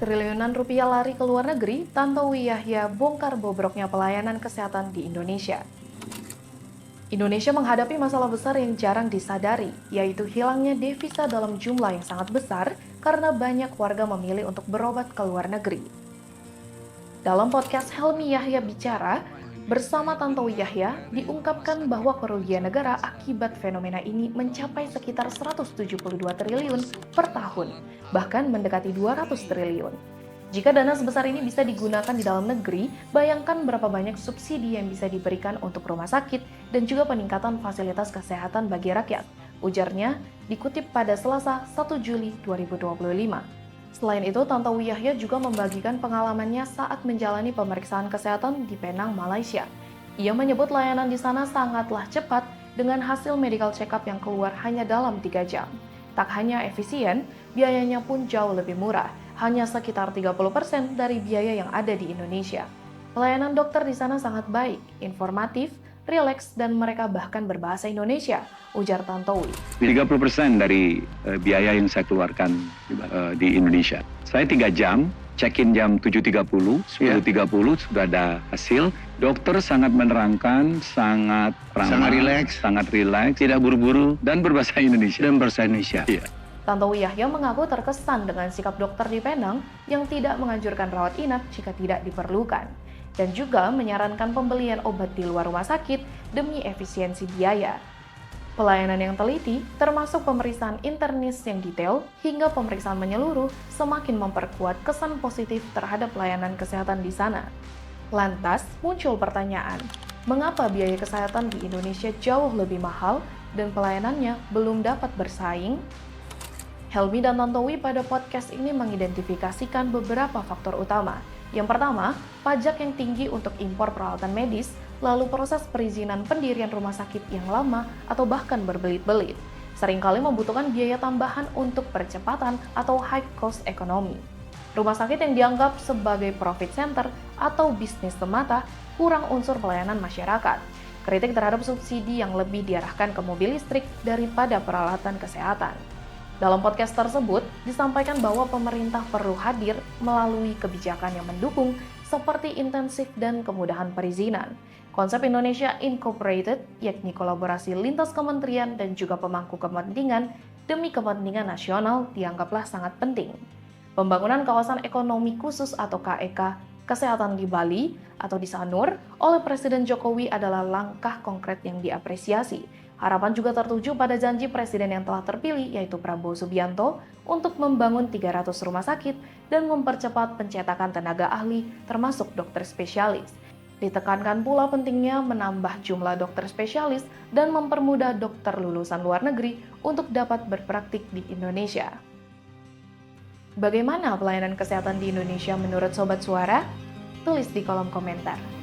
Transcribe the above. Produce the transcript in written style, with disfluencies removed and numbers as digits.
Triliunan rupiah lari ke luar negeri, Tantowi Yahya bongkar bobroknya pelayanan kesehatan di Indonesia. Indonesia menghadapi masalah besar yang jarang disadari, yaitu hilangnya devisa dalam jumlah yang sangat besar karena banyak warga memilih untuk berobat ke luar negeri. Dalam podcast Helmi Yahya Bicara, bersama Tantowi Yahya, diungkapkan bahwa kerugian negara akibat fenomena ini mencapai sekitar 172 triliun per tahun, bahkan mendekati 200 triliun. Jika dana sebesar ini bisa digunakan di dalam negeri, bayangkan berapa banyak subsidi yang bisa diberikan untuk rumah sakit dan juga peningkatan fasilitas kesehatan bagi rakyat, ujarnya dikutip pada Selasa 1 Juli 2025. Selain itu, Tantowi Yahya juga membagikan pengalamannya saat menjalani pemeriksaan kesehatan di Penang, Malaysia. Ia menyebut layanan di sana sangatlah cepat dengan hasil medical check-up yang keluar hanya dalam 3 jam. Tak hanya efisien, biayanya pun jauh lebih murah, hanya sekitar 30% dari biaya yang ada di Indonesia. Pelayanan dokter di sana sangat baik, informatif, rileks, dan mereka bahkan berbahasa Indonesia, ujar Tantowi. 30% dari biaya yang saya keluarkan di Indonesia. Saya 3 jam, check-in jam 7.30, 10.30 sudah ada hasil. Dokter sangat menerangkan, sangat ramah, sangat rileks, tidak buru-buru, dan berbahasa Indonesia. Iya. Tantowi Yahya mengaku terkesan dengan sikap dokter di Penang yang tidak menganjurkan rawat inap jika tidak diperlukan, dan juga menyarankan pembelian obat di luar rumah sakit demi efisiensi biaya. Pelayanan yang teliti, termasuk pemeriksaan internis yang detail hingga pemeriksaan menyeluruh, semakin memperkuat kesan positif terhadap pelayanan kesehatan di sana. Lantas, muncul pertanyaan, mengapa biaya kesehatan di Indonesia jauh lebih mahal dan pelayanannya belum dapat bersaing? Helmi dan Tantowi pada podcast ini mengidentifikasikan beberapa faktor utama. Yang pertama, pajak yang tinggi untuk impor peralatan medis, lalu proses perizinan pendirian rumah sakit yang lama atau bahkan berbelit-belit, seringkali membutuhkan biaya tambahan untuk percepatan atau high cost ekonomi. Rumah sakit yang dianggap sebagai profit center atau bisnis semata kurang unsur pelayanan masyarakat. Kritik terhadap subsidi yang lebih diarahkan ke mobil listrik daripada peralatan kesehatan. Dalam podcast tersebut, disampaikan bahwa pemerintah perlu hadir melalui kebijakan yang mendukung seperti intensif dan kemudahan perizinan. Konsep Indonesia Incorporated, yakni kolaborasi lintas kementerian dan juga pemangku kepentingan demi kepentingan nasional dianggaplah sangat penting. Pembangunan kawasan ekonomi khusus atau KEK kesehatan di Bali atau di Sanur oleh Presiden Jokowi adalah langkah konkret yang diapresiasi. Harapan juga tertuju pada janji Presiden yang telah terpilih, yaitu Prabowo Subianto, untuk membangun 300 rumah sakit dan mempercepat pencetakan tenaga ahli, termasuk dokter spesialis. Ditekankan pula pentingnya menambah jumlah dokter spesialis dan mempermudah dokter lulusan luar negeri untuk dapat berpraktik di Indonesia. Bagaimana pelayanan kesehatan di Indonesia menurut Sobat Suara? Tulis di kolom komentar.